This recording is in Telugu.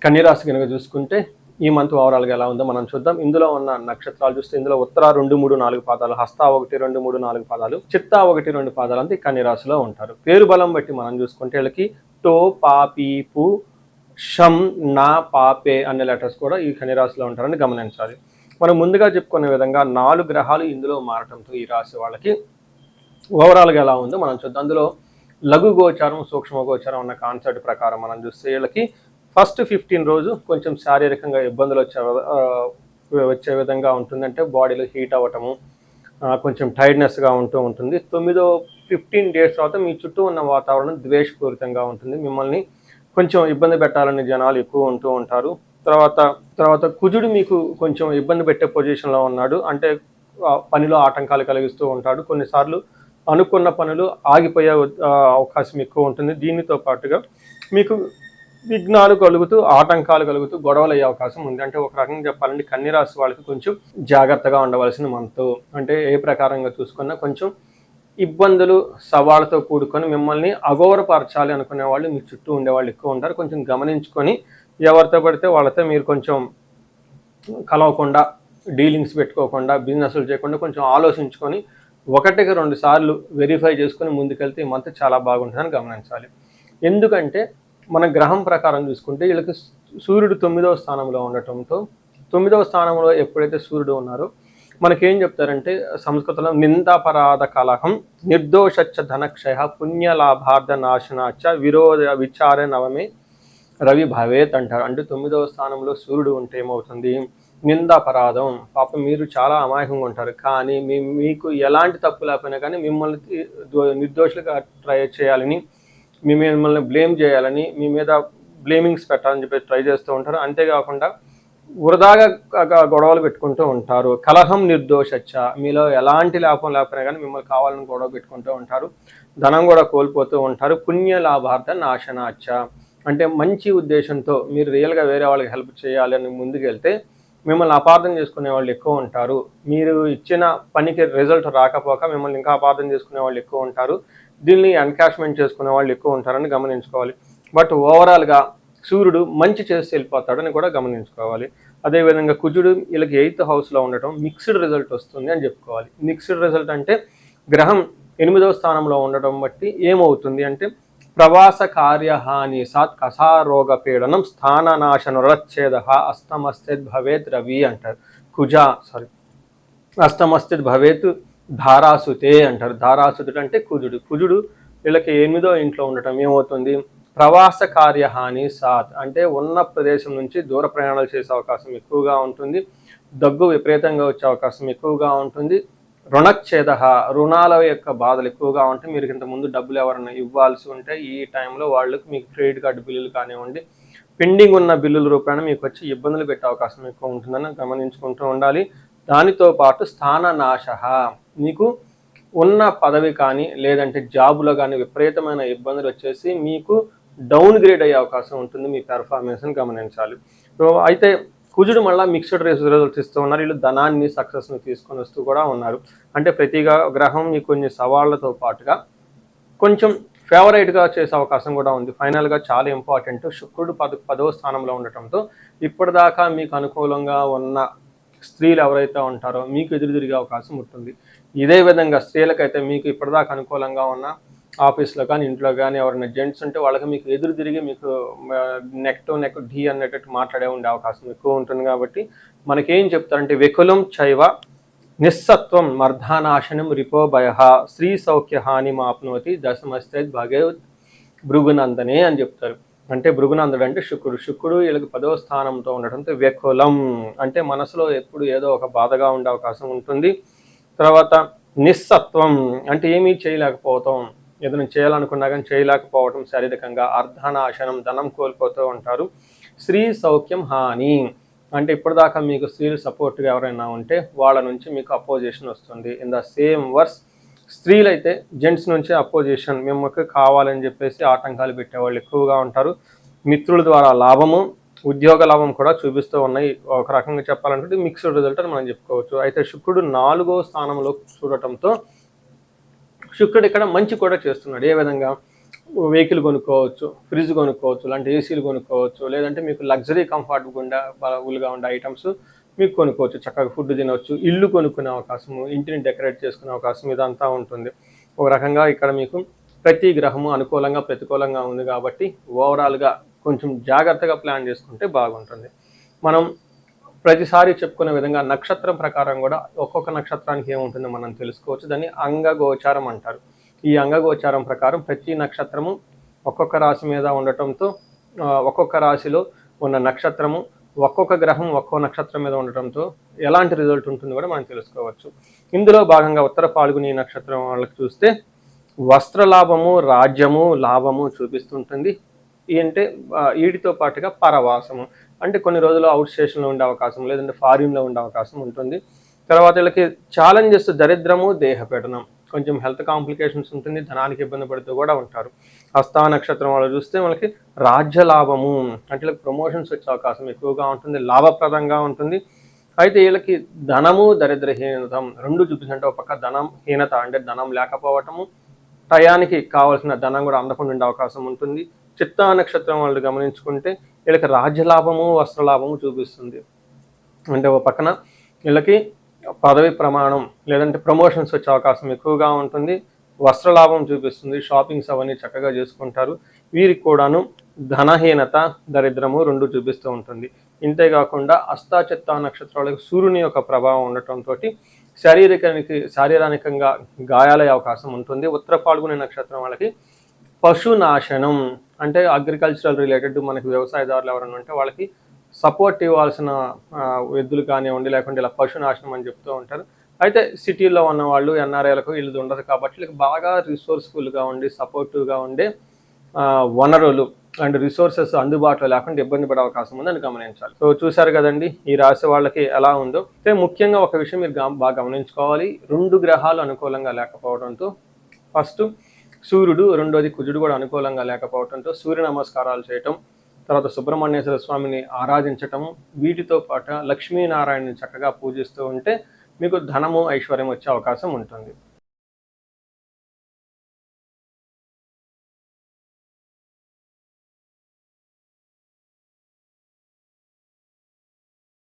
కన్యరాశి కనుక చూసుకుంటే ఈ మంత్ ఓవరాల్గా ఎలా ఉందో మనం చూద్దాం. ఇందులో ఉన్న నక్షత్రాలు చూస్తే ఇందులో ఉత్తర 2, 3, 4 పాదాలు, హస్త 1, 2, 3, 4 పాదాలు, చిత్త 1, 2 పాదాలు అంతా కన్యరాశిలో ఉంటారు. పేరు బలం బట్టి మనం చూసుకుంటే వీళ్ళకి టో, పా, పీ, పు, షం, నా, పాపే అనే లెటర్స్ కూడా ఈ కన్యరాశిలో ఉంటారని గమనించాలి. మనం ముందుగా చెప్పుకునే విధంగా 4 గ్రహాలు ఇందులో మారటంతో ఈ రాశి వాళ్ళకి ఓవరాల్గా ఎలా ఉందో మనం చూద్దాం. అందులో లఘు గోచారం, సూక్ష్మ గోచారం అన్న కాన్సెప్ట్ ప్రకారం మనం చూస్తే వీళ్ళకి ఫస్ట్ 15 రోజు కొంచెం శారీరకంగా ఇబ్బందులు వచ్చే విధంగా ఉంటుంది. అంటే బాడీలో హీట్ అవ్వటము, కొంచెం టైర్డ్నెస్గా ఉంటుంది. 15 డేస్ తర్వాత మీ చుట్టూ ఉన్న వాతావరణం ద్వేషపూరితంగా ఉంటుంది. మిమ్మల్ని కొంచెం ఇబ్బంది పెట్టాలని జనాలు ఎక్కువ ఉంటారు. తర్వాత కుజుడు మీకు కొంచెం ఇబ్బంది పెట్టే పొజిషన్లో ఉన్నాడు. అంటే పనిలో ఆటంకాలు కలిగిస్తూ ఉంటాడు. కొన్నిసార్లు అనుకున్న పనులు ఆగిపోయే అవకాశం ఎక్కువ ఉంటుంది. దీనితో పాటుగా మీకు విఘ్నాలు కలుగుతూ, ఆటంకాలు కలుగుతూ గొడవలు అయ్యే అవకాశం ఉంది. అంటే ఒక రకంగా చెప్పాలంటే కన్యరాశి వాళ్ళకి కొంచెం జాగ్రత్తగా ఉండవలసిన మంత్. అంటే ఏ ప్రకారంగా చూసుకున్నా కొంచెం ఇబ్బందులు, సవాళ్ళతో కూడుకొని మిమ్మల్ని అగౌరవపరచాలి అనుకునే వాళ్ళు మీ చుట్టూ ఉండేవాళ్ళు ఎక్కువ ఉంటారు. కొంచెం గమనించుకొని ఎవరితో పడితే వాళ్ళతో మీరు కొంచెం కలవకుండా, డీలింగ్స్ పెట్టుకోకుండా, బిజినెస్లు చేయకుండా కొంచెం ఆలోచించుకొని 1-2 సార్లు వెరిఫై చేసుకొని ముందుకెళ్తే ఈ మంత్ చాలా బాగుంటుందని గమనించాలి. ఎందుకంటే మన గ్రహం ప్రకారం చూసుకుంటే వీళ్ళకి సూర్యుడు 9వ స్థానంలో ఉండటంతో, 9వ స్థానంలో ఎప్పుడైతే సూర్యుడు ఉన్నారో మనకేం చెప్తారంటే సంస్కృతంలో నిందాపరాధ కలహం నిర్దోషచ్చ ధనక్షయ పుణ్యలాభార్థ నాశనాచ విరోధ విచార నవమే రవి భవేత్ అంటారు. అంటే 9వ స్థానంలో సూర్యుడు ఉంటే ఏమవుతుంది, నిందాపరాధం, పాపం మీరు చాలా అమాయకంగా ఉంటారు. కానీ మీకు ఎలాంటి తప్పు లేకపోయినా కానీ మిమ్మల్ని నిర్దోషులుగా ట్రై చేయాలని, మిమ్మల్ని బ్లేమ్ చేయాలని, మీ మీద బ్లేమింగ్స్ పెట్టాలని చెప్పి ట్రై చేస్తూ ఉంటారు. అంతేకాకుండా వృధాగా గొడవలు పెట్టుకుంటూ ఉంటారు. కలహం నిర్దోషచ్చ, మీలో ఎలాంటి లాభం లేకపోయినా కానీ మిమ్మల్ని కావాలని గొడవ పెట్టుకుంటూ ఉంటారు. ధనం కూడా కోల్పోతూ ఉంటారు. పుణ్య లాభార్థ నాశనాచ్చ, అంటే మంచి ఉద్దేశంతో మీరు రియల్గా వేరే వాళ్ళకి హెల్ప్ చేయాలని ముందుకెళ్తే మిమ్మల్ని అపార్థం చేసుకునే వాళ్ళు ఎక్కువ ఉంటారు. మీరు ఇచ్చిన పనికి రిజల్ట్ రాకపోక మిమ్మల్ని ఇంకా అపార్థం చేసుకునే వాళ్ళు ఎక్కువ ఉంటారు. దీన్ని ఎన్కాష్మెంట్ చేసుకునే వాళ్ళు ఎక్కువ ఉంటారని గమనించుకోవాలి. బట్ ఓవరాల్గా సూర్యుడు మంచి చేసి వెళ్ళిపోతాడని కూడా గమనించుకోవాలి. అదేవిధంగా కుజుడు వీళ్ళకి 8th హౌస్లో ఉండటం మిక్స్డ్ రిజల్ట్ వస్తుంది అని చెప్పుకోవాలి. మిక్స్డ్ రిజల్ట్ అంటే గ్రహం 8వ స్థానంలో ఉండటం బట్టి ఏమవుతుంది అంటే ప్రవాస కార్యహాని సాత్ కసారోగ పీడనం స్థాననాశనురచ్ఛేద అస్తమస్థిత్ భవేత్ రవి అంటారు. అస్తమస్థిత్ భవేత్ ధారాసుతే అంటారు. ధారాసుతుడు అంటే కుజుడు వీళ్ళకి 8వ ఇంట్లో ఉండటం ఏమవుతుంది, ప్రవాస కార్యహాని సాత్, అంటే ఉన్న ప్రదేశం నుంచి దూర ప్రయాణాలు చేసే అవకాశం ఎక్కువగా ఉంటుంది. దగ్గు విపరీతంగా వచ్చే అవకాశం ఎక్కువగా ఉంటుంది. రుణచ్ఛేద, రుణాల యొక్క బాధలు ఎక్కువగా ఉంటాయి. మీరు ఇంతకుముందు డబ్బులు ఎవరైనా ఇవ్వాల్సి ఉంటే ఈ టైంలో వాళ్ళకి మీకు క్రెడిట్ కార్డు బిల్లులు కానివ్వండి, పెండింగ్ ఉన్న బిల్లుల రూపాయన మీకు వచ్చి ఇబ్బందులు పెట్టే అవకాశం ఎక్కువ ఉంటుందని గమనించుకుంటూ ఉండాలి. దానితో పాటు స్థాననాశ, మీకు ఉన్న పదవి కానీ లేదంటే జాబులో కానీ విపరీతమైన ఇబ్బందులు వచ్చేసి మీకు డౌన్ గ్రేడ్ అయ్యే అవకాశం ఉంటుంది. మీ పెర్ఫార్మెన్స్ని గమనించాలి. సో అయితే కుజుడు మళ్ళీ మిక్స్డ్ రిజల్ట్స్ ఇస్తూ ఉన్నారు. వీళ్ళు ధనాన్ని, సక్సెస్ని తీసుకొని వస్తూ కూడా ఉన్నారు. అంటే ప్రతి గ్రహం మీకు కొన్ని సవాళ్లతో పాటుగా కొంచెం ఫేవరైట్గా చేసే అవకాశం కూడా ఉంది. ఫైనల్గా చాలా ఇంపార్టెంట్, శుక్రుడు 10వ స్థానంలో ఉండటంతో ఇప్పటిదాకా మీకు అనుకూలంగా ఉన్న స్త్రీలు ఎవరైతే ఉంటారో మీకు ఎదురు తిరిగే అవకాశం ఉంటుంది. ఇదే విధంగా స్త్రీలకైతే మీకు ఇప్పటిదాకా అనుకూలంగా ఉన్న ఆఫీస్లో కానీ ఇంట్లో కానీ ఎవరైనా జెంట్స్ ఉంటే వాళ్ళకి మీకు ఎదురు తిరిగి మీకు నెక్ టు నెక్ ఢీ అనేటట్టు మాట్లాడే ఉండే అవకాశం ఎక్కువ ఉంటుంది. కాబట్టి మనకేం చెప్తారంటే వెకులం చైవ నిస్సత్వం మర్ధానాశనం రిపోభయ స్త్రీ సౌఖ్యహాని మాప్నోతి దశమస్తే భగవత్ భృగునందనే అని చెప్తారు. అంటే భృగునందుడు అంటే శుక్రుడు వీళ్ళకి 10వ స్థానంతో ఉండటంతో వెకులం అంటే మనసులో ఎప్పుడు ఏదో ఒక బాధగా ఉండే అవకాశం ఉంటుంది. తర్వాత నిస్సత్వం అంటే ఏమీ చేయలేకపోతాం, ఏదైనా చేయాలనుకున్నా కానీ చేయలేకపోవటం, శారీరకంగా అర్ధనాశనం, ధనం కోల్పోతూ ఉంటారు. స్త్రీ సౌఖ్యం హాని అంటే ఇప్పటిదాకా మీకు స్త్రీలు సపోర్ట్గా ఎవరైనా ఉంటే వాళ్ళ నుంచి మీకు అపోజిషన్ వస్తుంది. ఇన్ ద సేమ్ వర్స్ స్త్రీలైతే జెంట్స్ నుంచి అపోజిషన్, మిమ్మల్ని కావాలని చెప్పేసి ఆటంకాలు పెట్టేవాళ్ళు ఎక్కువగా ఉంటారు. మిత్రుల ద్వారా లాభము, ఉద్యోగ లాభం కూడా చూపిస్తూ ఉన్నాయి. ఒక రకంగా చెప్పాలంటే మిక్స్డ్ రిజల్ట్ అని మనం చెప్పుకోవచ్చు. అయితే శుక్రుడు 4వ స్థానంలో చూడటంతో శుక్రుడు ఇక్కడ మంచి కూడా చేస్తున్నాడు. ఏ విధంగా వెహికల్ కొనుక్కోవచ్చు, ఫ్రిడ్జ్ కొనుక్కోవచ్చు, ఇలాంటి ఏసీలు కొనుక్కోవచ్చు, లేదంటే మీకు లగ్జరీ కంఫర్టబుల్గా ఉండే ఐటమ్స్ మీకు కొనుక్కోవచ్చు. చక్కగా ఫుడ్ తినవచ్చు, ఇల్లు కొనుక్కునే అవకాశము, ఇంటిని డెకరేట్ చేసుకునే అవకాశం ఇదంతా ఉంటుంది. ఒక రకంగా ఇక్కడ మీకు ప్రతి గ్రహము అనుకూలంగా ప్రతికూలంగా ఉంది కాబట్టి ఓవరాల్గా కొంచెం జాగ్రత్తగా ప్లాన్ చేసుకుంటే బాగుంటుంది. మనం ప్రతిసారి చెప్పుకునే విధంగా నక్షత్రం ప్రకారం కూడా ఒక్కొక్క నక్షత్రానికి ఏముంటుందో మనం తెలుసుకోవచ్చు. దాన్ని అంగగోచారం అంటారు. ఈ అంగగోచారం ప్రకారం ప్రతి నక్షత్రము ఒక్కొక్క రాశి మీద ఉండటంతో ఒక్కొక్క రాశిలో ఉన్న నక్షత్రము ఒక్కొక్క గ్రహం ఒక్కో నక్షత్రం మీద ఉండటంతో ఎలాంటి రిజల్ట్ ఉంటుందో కూడా మనం తెలుసుకోవచ్చు. ఇందులో భాగంగా ఉత్తర పాల్గొని నక్షత్రం వాళ్ళకి చూస్తే వస్త్రలాభము, రాజ్యము, లాభము చూపిస్తుంటుంది. అంటే వీటితో పాటుగా పరవాసము, అంటే కొన్ని రోజులు అవుట్ స్టేషన్లో ఉండే అవకాశం, లేదంటే ఫారిన్లో ఉండే అవకాశం ఉంటుంది. తర్వాత వీళ్ళకి ఛాలెంజెస్ దరిద్రము, దేహపీడనం, కొంచెం హెల్త్ కాంప్లికేషన్స్ ఉంటుంది, ధనానికి ఇబ్బంది పడుతూ కూడా ఉంటారు. హస్తా నక్షత్రం వాళ్ళు చూస్తే వాళ్ళకి రాజ్య లాభము, అంటే వీళ్ళకి ప్రమోషన్స్ వచ్చే అవకాశం ఎక్కువగా ఉంటుంది, లాభప్రదంగా ఉంటుంది. అయితే వీళ్ళకి ధనము, దరిద్రహీనతం రెండు చూపించంటే ఒక పక్క ధనం హీనత, అంటే ధనం లేకపోవటము, టయానికి కావాల్సిన ధనం కూడా అందకుండా ఉండే అవకాశం ఉంటుంది. చిత్తా నక్షత్రం వాళ్ళు గమనించుకుంటే వీళ్ళకి రాజ్యలాభము, వస్త్రలాభము చూపిస్తుంది. అంటే ఒక పక్కన వీళ్ళకి పదవి ప్రమాణం లేదంటే ప్రమోషన్స్ వచ్చే అవకాశం ఎక్కువగా ఉంటుంది, వస్త్రలాభం చూపిస్తుంది, షాపింగ్స్ అవన్నీ చక్కగా చేసుకుంటారు. వీరికి కూడాను ధనహీనత, దరిద్రము రెండు చూపిస్తూ ఉంటుంది. ఇంతేకాకుండా అస్తా చిత్తా నక్షత్రాలకు సూర్యుని యొక్క ప్రభావం ఉండటంతో శారీరకంగా గాయాలయ్యే అవకాశం ఉంటుంది. ఉత్తర పాల్గొనే నక్షత్రం వాళ్ళకి పశునాశనం, అంటే అగ్రికల్చరల్ రిలేటెడ్ మనకి వ్యవసాయదారులు ఎవరైనా ఉంటే వాళ్ళకి సపోర్ట్ ఇవ్వాల్సిన ఎద్దులు కానివ్వండి, లేకుంటే ఇలా పశునాశనం అని చెప్తూ ఉంటారు. అయితే సిటీలో ఉన్న వాళ్ళు ఎన్ఆర్ఐలకు వీళ్ళు ఉండదు కాబట్టి వీళ్ళకి బాగా రిసోర్స్ఫుల్గా ఉండి సపోర్టివ్గా ఉండే వనరులు అండ్ రిసోర్సెస్ అందుబాటులో లేకుండా ఇబ్బంది పడే అవకాశం ఉందని గమనించాలి. సో చూశారు కదండి ఈ రాశి వాళ్ళకి ఎలా ఉందో. అయితే ముఖ్యంగా ఒక విషయం మీరు బాగా గమనించుకోవాలి, రెండు గ్రహాలు అనుకూలంగా లేకపోవడంతో, ఫస్ట్ సూర్యుడు, రెండోది కుజుడు కూడా అనుకూలంగా లేకపోవడంతో సూర్య నమస్కారాలు చేయటం, తర్వాత సుబ్రహ్మణ్యేశ్వర స్వామిని ఆరాధించటము, వీటితో పాటు లక్ష్మీనారాయణని చక్కగా పూజిస్తూ ఉంటే మీకు ధనము, ఐశ్వర్యం వచ్చే అవకాశం ఉంటుంది.